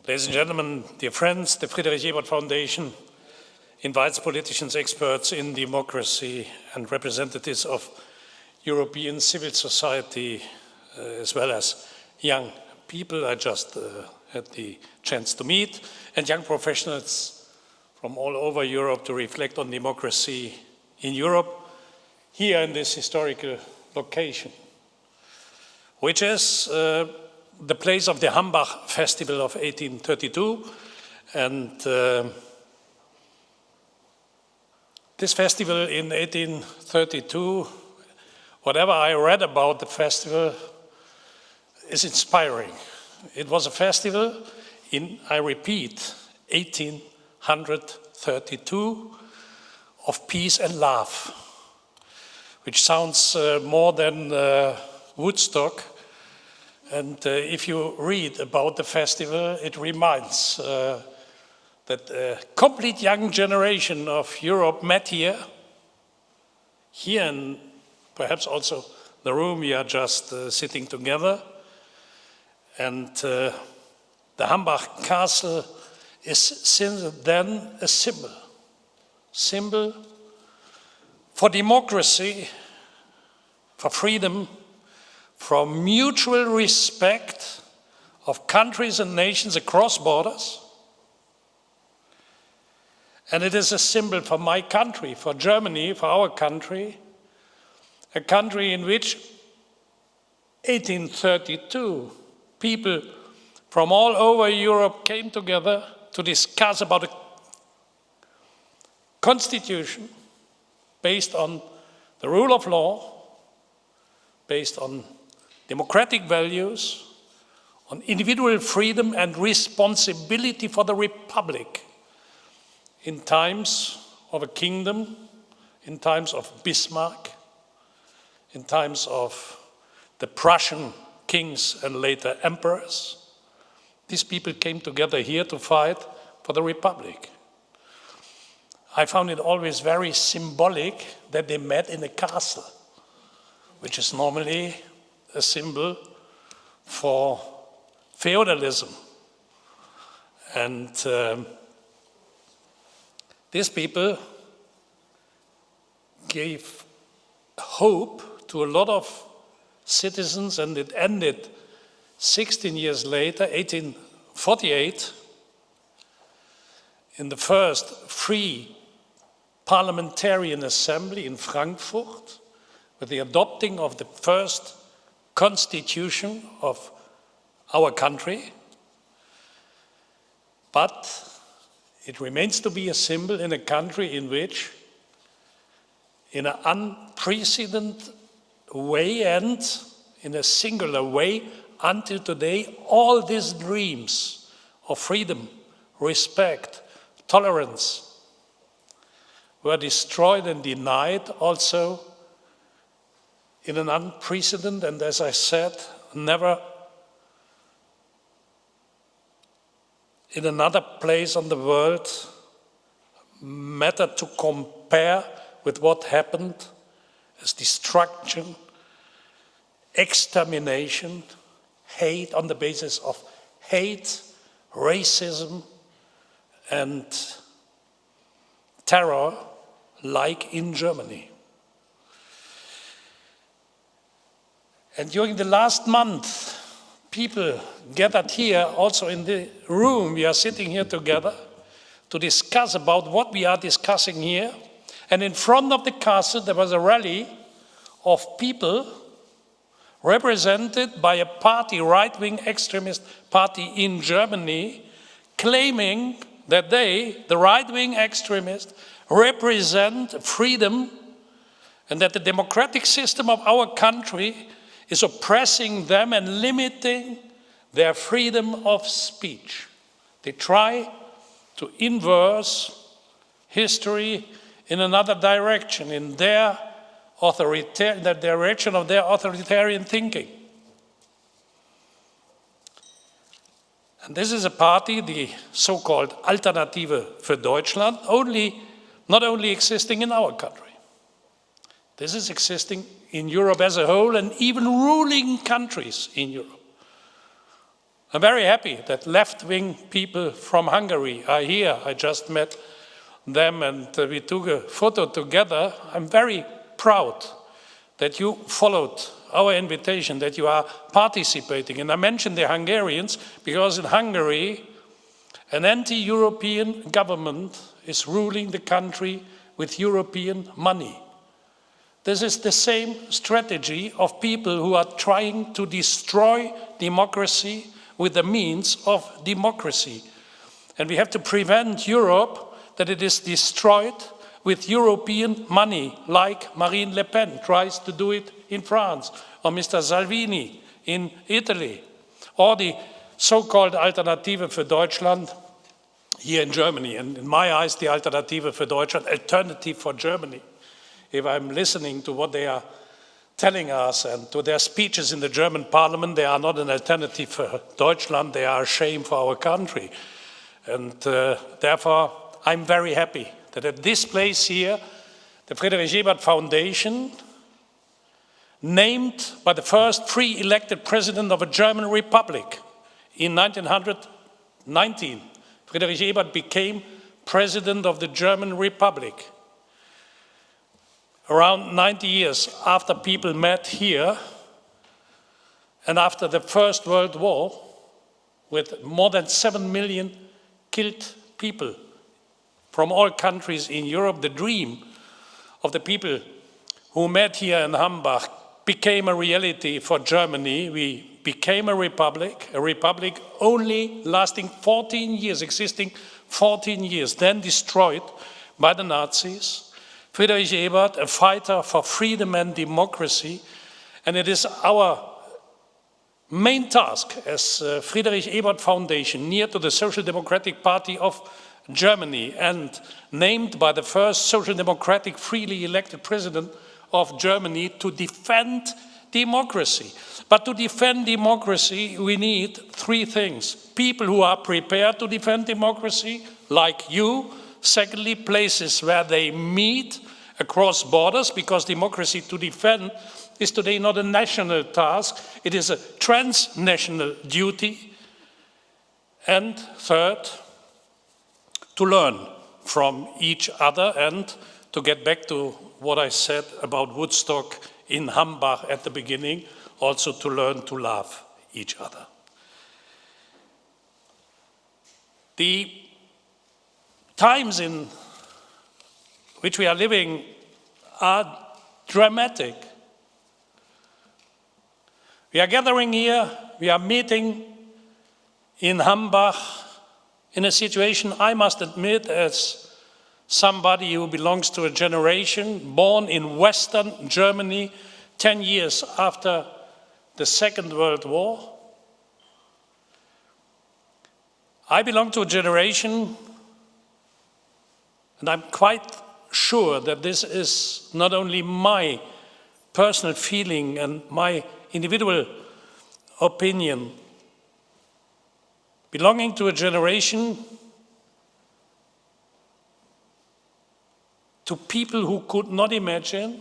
Ladies and gentlemen, dear friends, the Friedrich Ebert Foundation invites politicians, experts in democracy and representatives of European civil society, as well as young people I just had the chance to meet, and young professionals from all over Europe to reflect on democracy in Europe, here in this historical location, which is the place of the Hambach Festival of 1832. And this festival in 1832, whatever I read about the festival, is inspiring. It was a festival in, I repeat, 1832 of peace and love, which sounds more than Woodstock. And if you read about the festival, it reminds that a complete young generation of Europe met here and perhaps also the room we are just sitting together. And the Hambach Castle is since then a symbol for democracy, for freedom, for mutual respect of countries and nations across borders. And it is a symbol for my country, for Germany, for our country, a country in which 1832 people from all over Europe came together to discuss about a constitution based on the rule of law, based on democratic values, on individual freedom and responsibility for the republic in times of a kingdom, in times of Bismarck, in times of the Prussian kings and later emperors. These people came together here to fight for the republic. I found it always very symbolic that they met in a castle, which is normally a symbol for feudalism. And these people gave hope to a lot of citizens, and it ended 16 years later, 1848, in the first free parliamentarian assembly in Frankfurt, with the adopting of the first constitution of our country. But it remains to be a symbol in a country in which, in an unprecedented way and in a singular way, until today, all these dreams of freedom, respect, tolerance were destroyed and denied, also in an unprecedented, and as I said, never in another place on the world matter to compare with what happened as destruction, extermination, hate on the basis of hate, racism, and terror, like in Germany. And during the last month, people gathered here, also in the room, we are sitting here together, to discuss about what we are discussing here. And in front of the castle, there was a rally of people represented by a party, right-wing extremist party in Germany, claiming that they, the right-wing extremists, represent freedom and that the democratic system of our country is oppressing them and limiting their freedom of speech. They try to inverse history in another direction, in their the direction of their authoritarian thinking. And this is a party, the so-called Alternative für Deutschland, not only existing in our country. This is existing in Europe as a whole and even ruling countries in Europe. I'm very happy that left-wing people from Hungary are here. I just met them and we took a photo together. I'm very proud that you followed our invitation, that you are participating. And I mentioned the Hungarians because in Hungary, an anti-European government is ruling the country with European money. This is the same strategy of people who are trying to destroy democracy with the means of democracy. And we have to prevent Europe that it is destroyed with European money, like Marine Le Pen tries to do it in France, or Mr. Salvini in Italy, or the so-called Alternative für Deutschland here in Germany. And in my eyes, the Alternative für Deutschland, alternative for Germany. If I'm listening to what they are telling us and to their speeches in the German parliament, they are not an alternative for Deutschland, they are a shame for our country. And therefore, I'm very happy that at this place here, the Friedrich Ebert Foundation, named by the first free elected president of a German republic in 1919, Friedrich Ebert became president of the German Republic. Around 90 years after people met here and after the First World War, with more than 7 million killed people from all countries in Europe, the dream of the people who met here in Hambach became a reality for Germany. We became a republic only lasting 14 years, existing 14 years, then destroyed by the Nazis. Friedrich Ebert, a fighter for freedom and democracy, and it is our main task as Friedrich Ebert Foundation, near to the Social Democratic Party of Germany and named by the first Social Democratic freely elected president of Germany, to defend democracy. But to defend democracy, we need three things. People who are prepared to defend democracy, like you. Secondly, places where they meet across borders, because democracy to defend is today not a national task, it is a transnational duty. And third, to learn from each other and to get back to what I said about Woodstock in Hambach at the beginning, also to learn to love each other. The times in which we are living are dramatic. We are gathering here, we are meeting in Hambach in a situation, I must admit, as somebody who belongs to a generation born in Western Germany 10 years after the Second World War. I belong to a generation, and I'm quite sure that this is not only my personal feeling and my individual opinion, belonging to a generation to people who could not imagine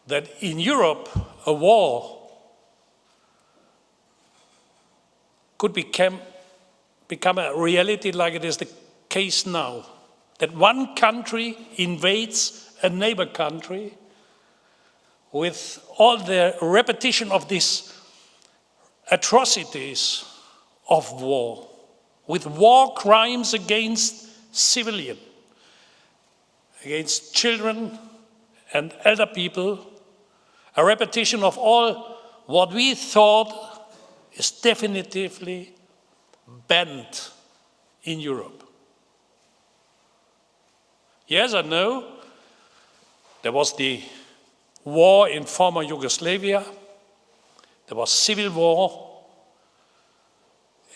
that in Europe a war could become a reality like it is the case now. That one country invades a neighbor country with all the repetition of these atrocities of war, with war crimes against civilians, against children and elder people, a repetition of all what we thought is definitively banned in Europe. Yes, I know there was the war in former Yugoslavia, there was civil war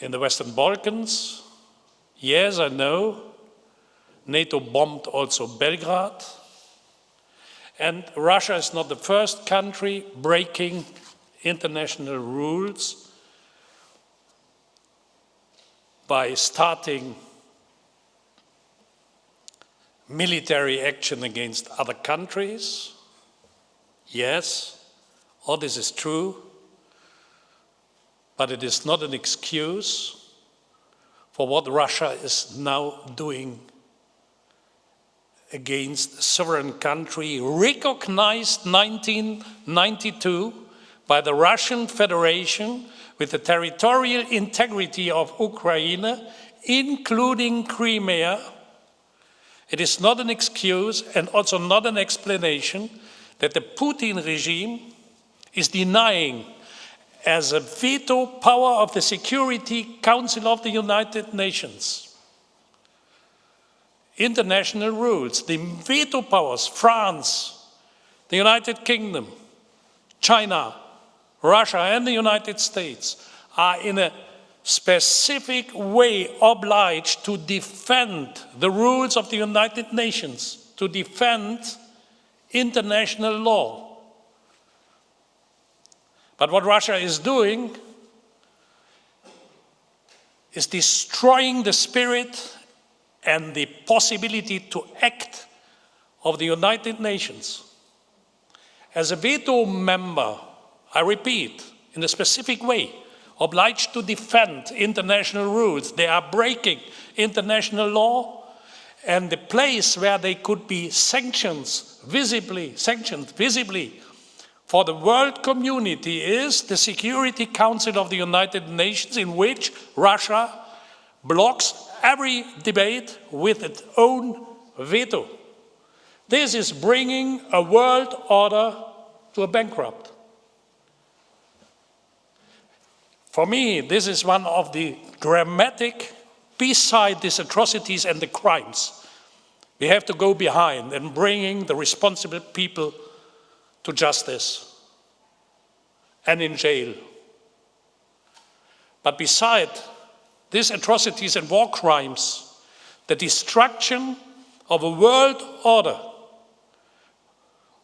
in the Western Balkans. Yes, I know NATO bombed also Belgrade. And Russia is not the first country breaking international rules by starting military action against other countries. Yes, all this is true. but it is not an excuse for what Russia is now doing against a sovereign country recognized 1992 by the Russian Federation with the territorial integrity of Ukraine, including Crimea. It is not an excuse and also not an explanation that the Putin regime is denying as a veto power of the Security Council of the United Nations international rules. The veto powers, France, the United Kingdom, China, Russia and the United States are in a specific way obliged to defend the rules of the United Nations, to defend international law. But what Russia is doing is destroying the spirit and the possibility to act of the United Nations. As a veto member, I repeat, in a specific way, obliged to defend international rules. They are breaking international law, and the place where they could be sanctioned visibly for the world community is the Security Council of the United Nations, in which Russia blocks every debate with its own veto. This is bringing a world order to a bankrupt. For me, this is one of the dramatic, beside these atrocities and the crimes, we have to go behind and bringing the responsible people to justice and in jail. But beside these atrocities and war crimes, the destruction of a world order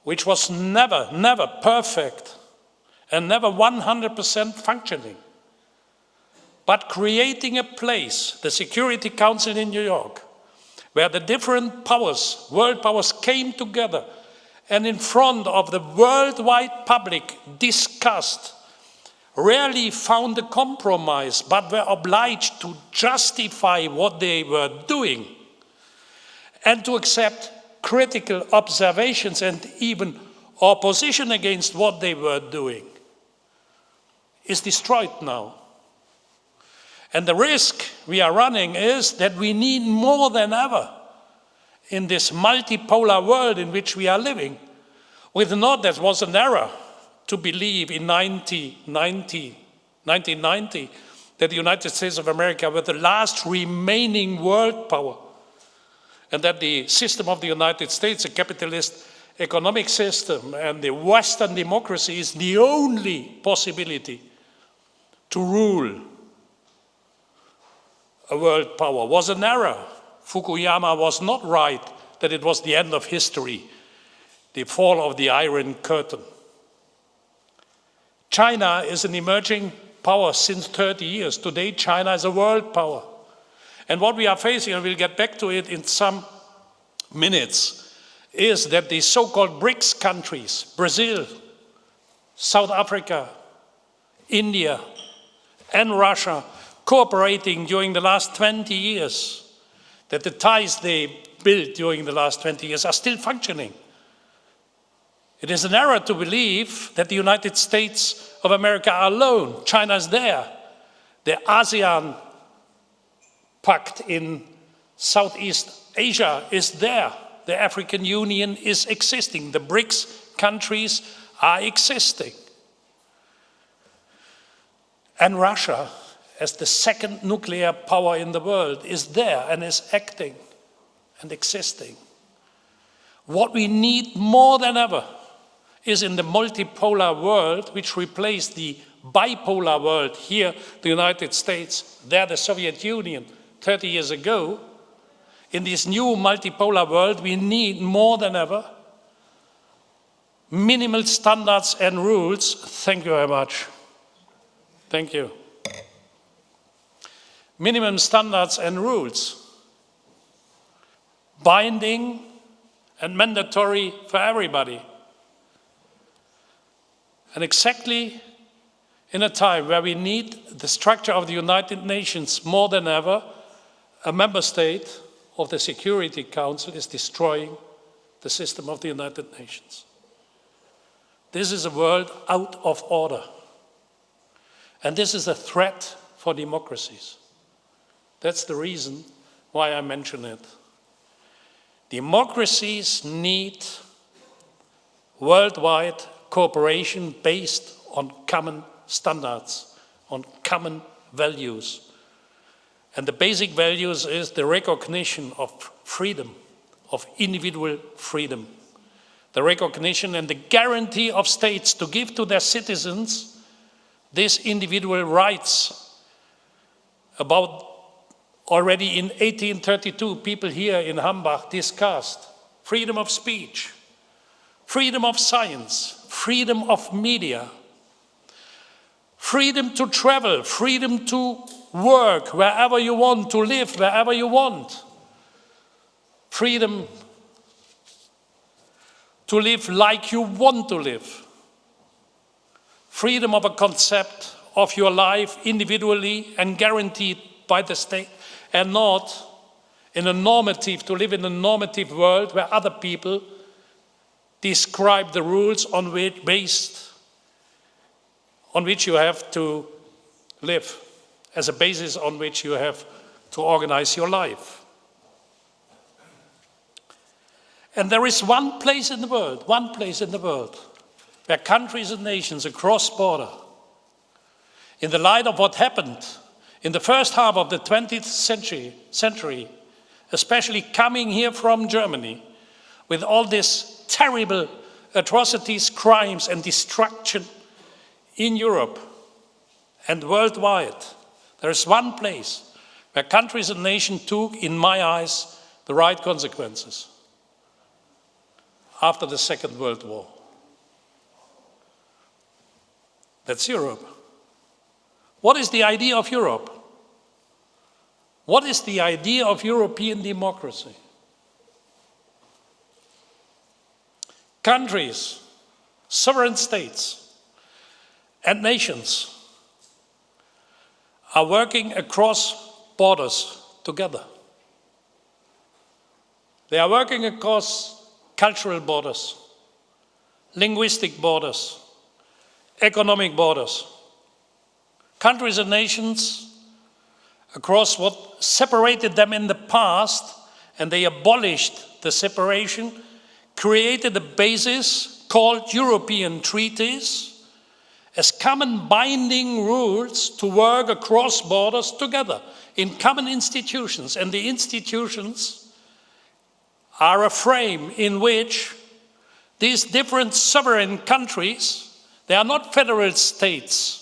which was never perfect and never 100% functioning, but creating a place, the Security Council in New York, where the different powers, world powers, came together and in front of the worldwide public discussed, rarely found a compromise, but were obliged to justify what they were doing and to accept critical observations and even opposition against what they were doing, is destroyed now. And the risk we are running is that we need more than ever in this multipolar world in which we are living. With not that was an error to believe in 1990 that the United States of America were the last remaining world power, and that the system of the United States, a capitalist economic system, and the Western democracy is the only possibility to rule a world power, was an error. Fukuyama was not right that it was the end of history, the fall of the Iron Curtain. China is an emerging power since 30 years. Today, China is a world power. And what we are facing, and we'll get back to it in some minutes, is that the so-called BRICS countries, Brazil, South Africa, India, and Russia, cooperating during the last 20 years, that the ties they built during the last 20 years are still functioning. It is an error to believe that the United States of America are alone. China is there. The ASEAN Pact in Southeast Asia is there. The African Union is existing. The BRICS countries are existing. And Russia, as the second nuclear power in the world, is there and is acting and existing. What we need more than ever is in the multipolar world, which replaced the bipolar world, here the United States, there the Soviet Union 30 years ago. In this new multipolar world, we need more than ever minimal standards and rules. Thank you very much. Thank you. Minimum standards and rules, binding and mandatory for everybody. And exactly in a time where we need the structure of the United Nations more than ever, a member state of the Security Council is destroying the system of the United Nations. This is a world out of order. And this is a threat for democracies. That's the reason why I mention it. Democracies need worldwide cooperation based on common standards, on common values. And the basic values is the recognition of freedom, of individual freedom. The recognition and the guarantee of states to give to their citizens these individual rights. About already in 1832, people here in Hambach discussed freedom of speech, freedom of science, freedom of media, freedom to travel, freedom to work wherever you want, to live wherever you want, freedom to live like you want to live, freedom of a concept of your life individually and guaranteed by the state, and not in a normative, to live in a normative world where other people describe the rules on which, based on which you have to live, as a basis on which you have to organize your life. And there is one place in the world, where countries and nations across border, in the light of what happened in the first half of the 20th century, especially coming here from Germany, with all these terrible atrocities, crimes, and destruction in Europe and worldwide, there is one place where countries and nations took, in my eyes, the right consequences after the Second World War. That's Europe. What is the idea of Europe? What is the idea of European democracy? Countries, sovereign states, and nations are working across borders together. They are working across cultural borders, linguistic borders, economic borders. Countries and nations across what separated them in the past, and they abolished the separation, created a basis called European treaties as common binding rules to work across borders together in common institutions. And the institutions are a frame in which these different sovereign countries, they are not federal states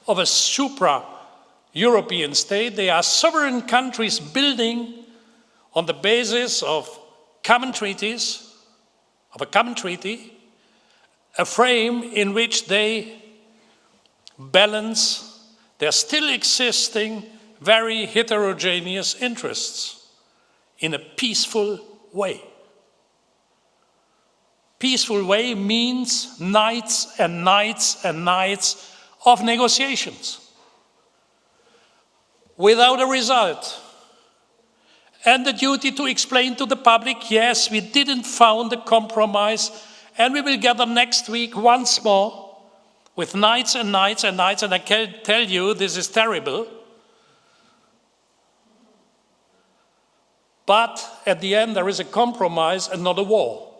of a supra-European state, they are sovereign countries building on the basis of common treaties, of a common treaty, a frame in which they balance their still existing very heterogeneous interests in a peaceful way. Peaceful way means nights and nights and nights of negotiations without a result. And the duty to explain to the public, yes, we didn't found a compromise, and we will gather next week once more with nights and nights and nights, and I can tell you this is terrible. But at the end there is a compromise and not a war.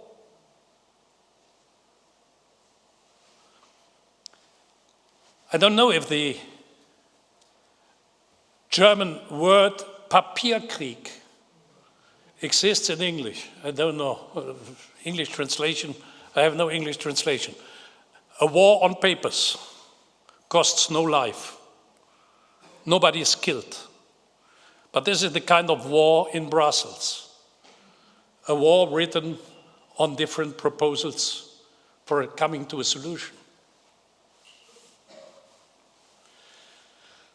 I don't know if the German word Papierkrieg exists in English. I don't know. English translation, I have no English translation. A war on papers costs no life. Nobody is killed. But this is the kind of war in Brussels. A war written on different proposals for coming to a solution.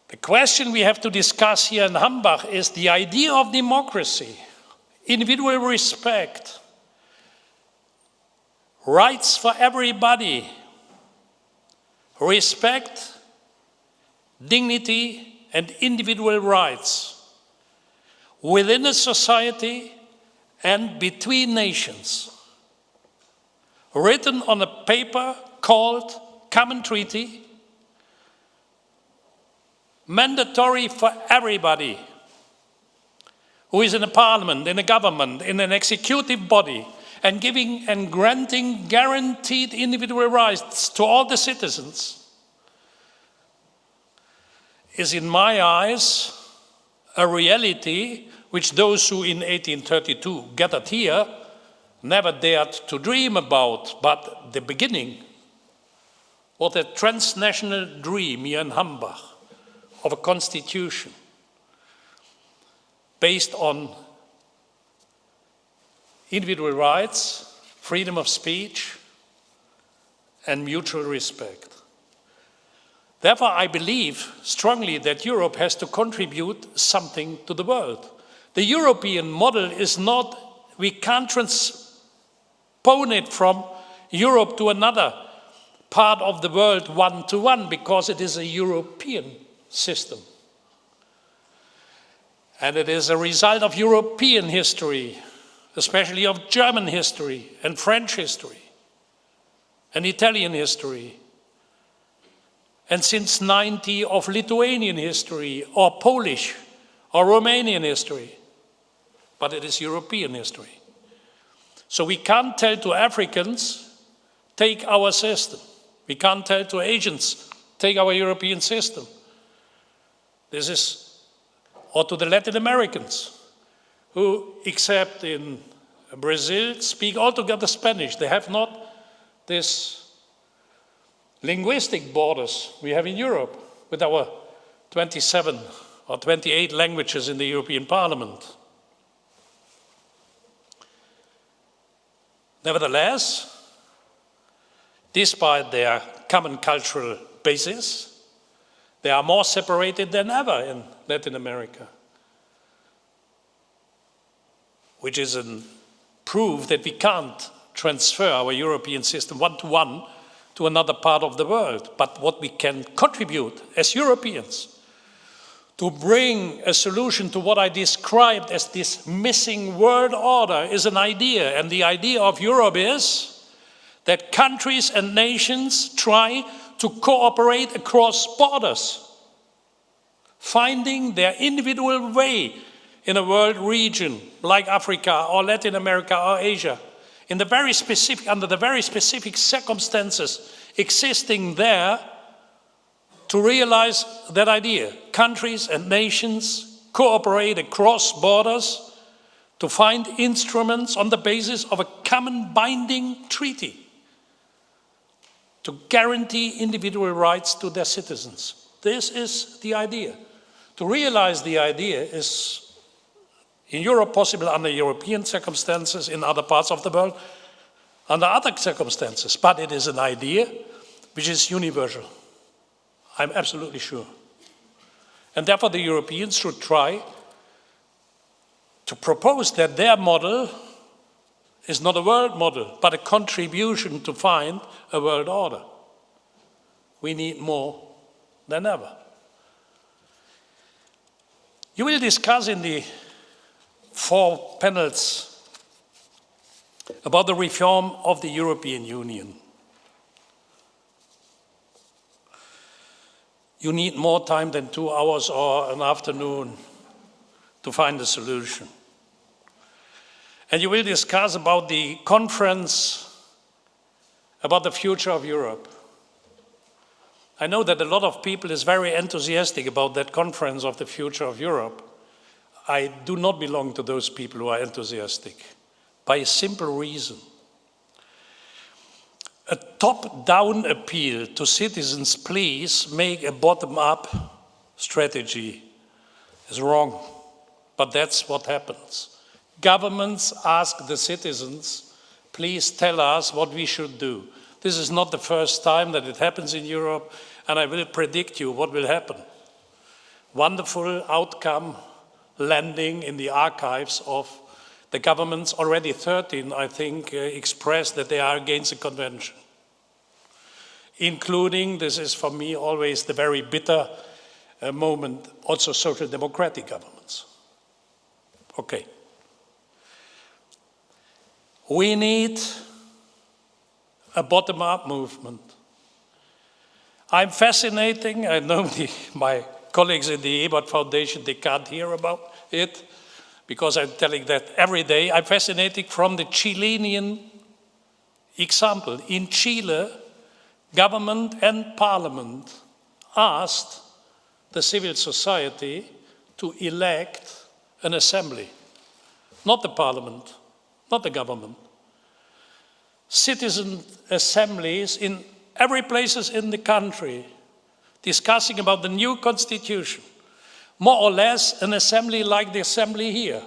The question we have to discuss here in Hambach is the idea of democracy, individual respect, rights for everybody, respect dignity, and individual rights within a society and between nations, written on a paper called Common Treaty, mandatory for everybody who is in a parliament, in a government, in an executive body, and giving and granting guaranteed individual rights to all the citizens, is in my eyes a reality which those who in 1832 gathered here never dared to dream about, but the beginning was a transnational dream here in Hambach of a constitution based on individual rights, freedom of speech, and mutual respect. Therefore, I believe strongly that Europe has to contribute something to the world. The European model is not, we can't transpose it from Europe to another part of the world one-to-one because it is a European system. And it is a result of European history, especially of German history and French history and Italian history, and since 90 of Lithuanian history or Polish or Romanian history, but it is European history. So we can't tell to Africans, take our system. We can't tell to Asians, take our European system. Or to the Latin Americans, who, except in Brazil, speak altogether Spanish. They have not this linguistic borders we have in Europe with our 27 or 28 languages in the European Parliament. Nevertheless, despite their common cultural basis, they are more separated than ever in Latin America, which is a proof that we can't transfer our European system one-to-one to another part of the world. But what we can contribute as Europeans to bring a solution to what I described as this missing world order is an idea. And the idea of Europe is that countries and nations try to cooperate across borders, finding their individual way in a world region like Africa or Latin America or Asia, under the very specific circumstances existing there, to realize that idea. Countries and nations cooperate across borders to find instruments on the basis of a common binding treaty to guarantee individual rights to their citizens. This is the idea. To realize the idea is in Europe possible under European circumstances, in other parts of the world under other circumstances, but it is an idea which is universal. I'm absolutely sure. And therefore the Europeans should try to propose that their model is not a world model, but a contribution to find a world order. We need more than ever. You will discuss in the 4 panels about the reform of the European Union. You need more time than 2 hours or an afternoon to find a solution. And you will discuss about the conference about the future of Europe. I know that a lot of people is very enthusiastic about that conference of the future of Europe. I do not belong to those people who are enthusiastic, by a simple reason. A top-down appeal to citizens, please make a bottom-up strategy, is wrong. But that's what happens. Governments ask the citizens, please tell us what we should do. This is not the first time that it happens in Europe, and I will predict you what will happen. Wonderful outcome landing in the archives of the governments. Already 13, I think, expressed that they are against the convention, including, this is for me always the very bitter moment also social democratic governments. Okay. We need a bottom-up movement. I'm fascinating, I know my colleagues in the Ebert Foundation, they can't hear about it, because I'm telling that every day. I'm fascinated from the Chilean example. In Chile, government and parliament asked the civil society to elect an assembly, not the parliament, not the government. Citizen assemblies in every place in the country discussing about the new constitution, more or less an assembly like the assembly here.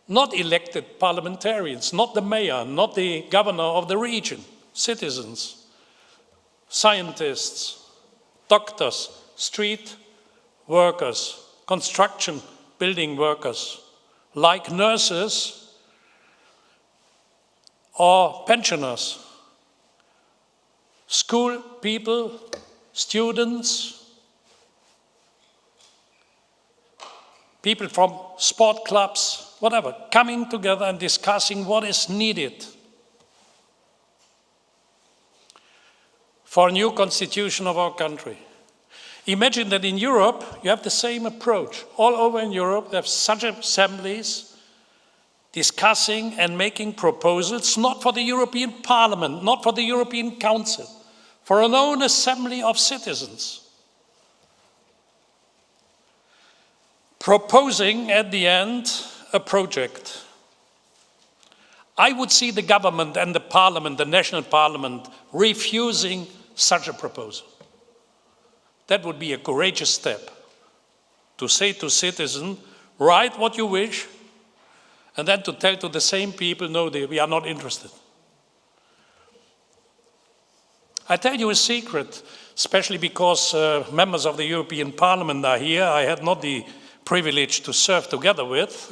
Not elected parliamentarians, not the mayor, not the governor of the region, citizens, scientists, doctors, street workers, construction building workers, like nurses or pensioners, school people, students, people from sport clubs, whatever, coming together and discussing what is needed for a new constitution of our country. Imagine that in Europe, you have the same approach. All over in Europe, they have such assemblies discussing and making proposals, not for the European Parliament, not for the European Council, for an own assembly of citizens. Proposing at the end a project. I would see the government and the parliament, the national parliament, refusing such a proposal. That would be a courageous step to say to citizens, write what you wish, and then to tell to the same people, no, we are not interested. I tell you a secret, especially because members of the European Parliament are here. I had not the privilege to serve together with.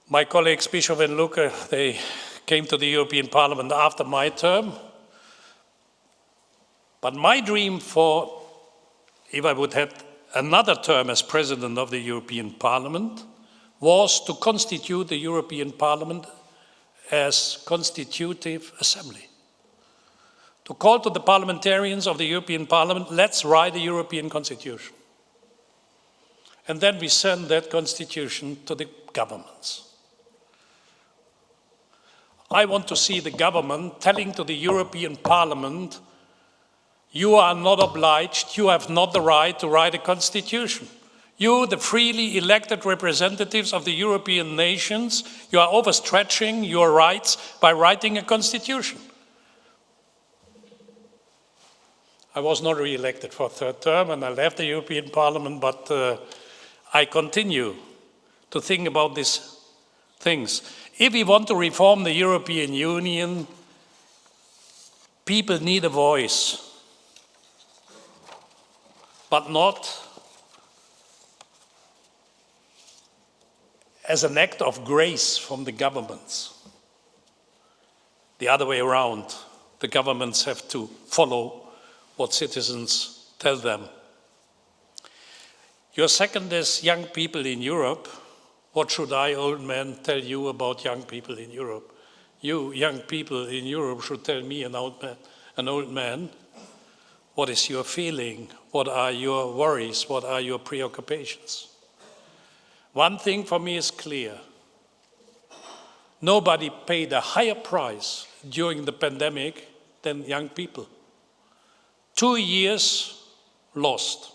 My colleagues Bischoff and Lucke, they came to the European Parliament after my term. But my dream for, if I would have another term as President of the European Parliament, was to constitute the European Parliament as constitutive assembly. To call to the parliamentarians of the European Parliament, let's write a European constitution. And then we send that constitution to the governments. I want to see the government telling to the European Parliament, you are not obliged, you have not the right to write a constitution. You, the freely elected representatives of the European nations, you are overstretching your rights by writing a constitution. I was not re-elected for a third term and I left the European Parliament, but I continue to think about these things. If we want to reform the European Union, people need a voice, but not as an act of grace from the governments. The other way around, the governments have to follow what citizens tell them. Your second is young people in Europe. What should I, old man, tell you about young people in Europe? You, young people in Europe, should tell me, an old man, what is your feeling? What are your worries? What are your preoccupations? One thing for me is clear. Nobody paid a higher price during the pandemic than young people. 2 years lost.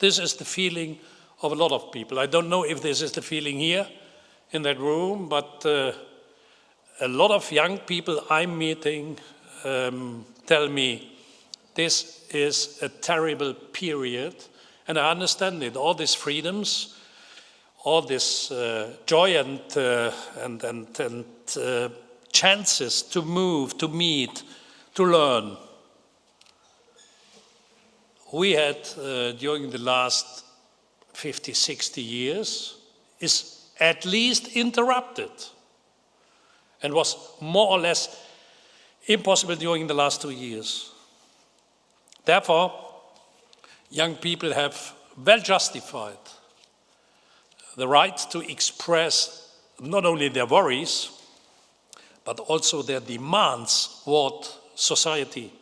This is the feeling of a lot of people. I don't know if this is the feeling here in that room, but a lot of young people I'm meeting tell me this is a terrible period, and I understand it. All these freedoms, all this joy and chances to move, to meet, to learn. We had, during the last 50, 60 years, is at least interrupted and was more or less impossible during the last 2 years. Therefore, young people have well justified the right to express not only their worries, but also their demands what society,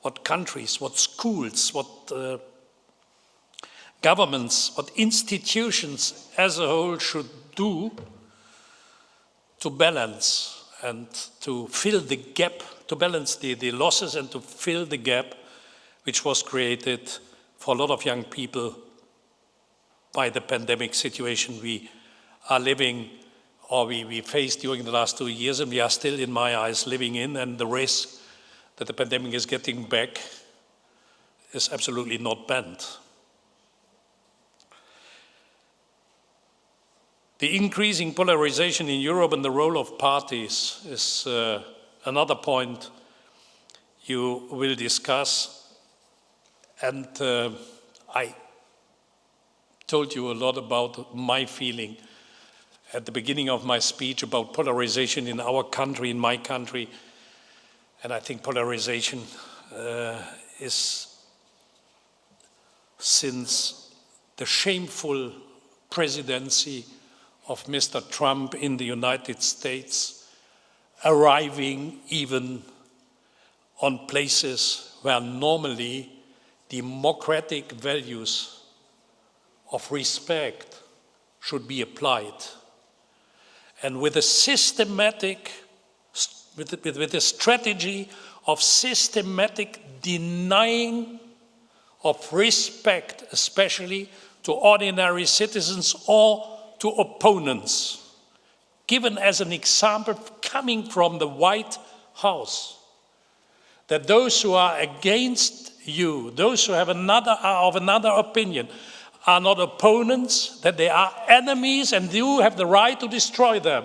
what countries, what schools, what governments, what institutions as a whole should do to balance and to fill the gap, to balance the losses and to fill the gap which was created for a lot of young people by the pandemic situation we are living, or we faced during the last 2 years, and we are still, in my eyes, living in, and the risk that the pandemic is getting back is absolutely not banned. The increasing polarization in Europe and the role of parties is another point you will discuss, and I told you a lot about my feeling at the beginning of my speech about polarization in our country, in my country. And I think polarization is, since the shameful presidency of Mr. Trump in the United States, arriving even on places where normally democratic values of respect should be applied. And with a systematic, with a strategy of systematic denying of respect, especially to ordinary citizens or to opponents, given as an example coming from the White House, that those who are against you, those who have are of another opinion, are not opponents, that they are enemies and you have the right to destroy them.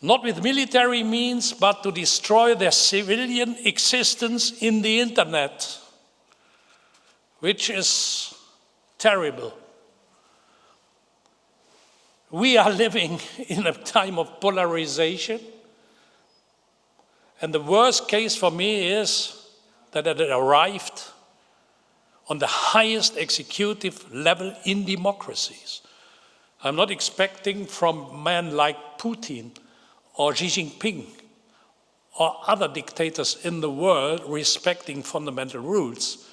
Not with military means, but to destroy their civilian existence in the internet, which is terrible. We are living in a time of polarization, and the worst case for me is that it arrived on the highest executive level in democracies. I'm not expecting from men like Putin or Xi Jinping or other dictators in the world respecting fundamental rules,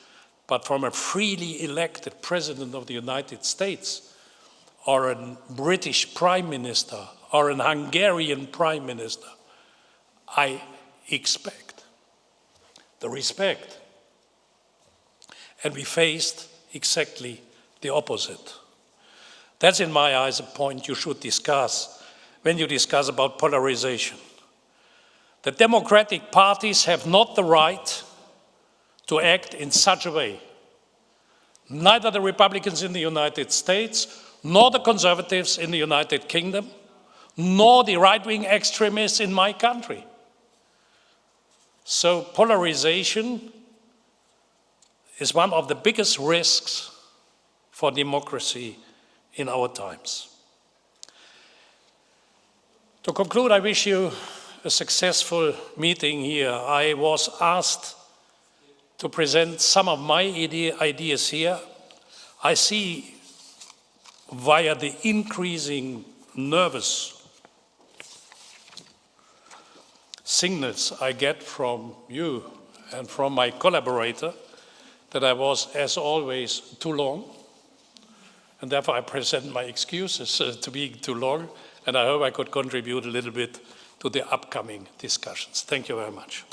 but from a freely elected president of the United States or a British prime minister or an Hungarian prime minister, I expect the respect. And we faced exactly the opposite. That's, in my eyes, a point you should discuss when you discuss about polarization. The democratic parties have not the right to act in such a way. Neither the Republicans in the United States, nor the conservatives in the United Kingdom, nor the right-wing extremists in my country. So polarization is one of the biggest risks for democracy in our times. To conclude, I wish you a successful meeting here. I was asked to present some of my ideas here. I see via the increasing nervous signals I get from you and from my collaborator that I was, as always, too long. And therefore I present my excuses to being too long, and I hope I could contribute a little bit to the upcoming discussions. Thank you very much.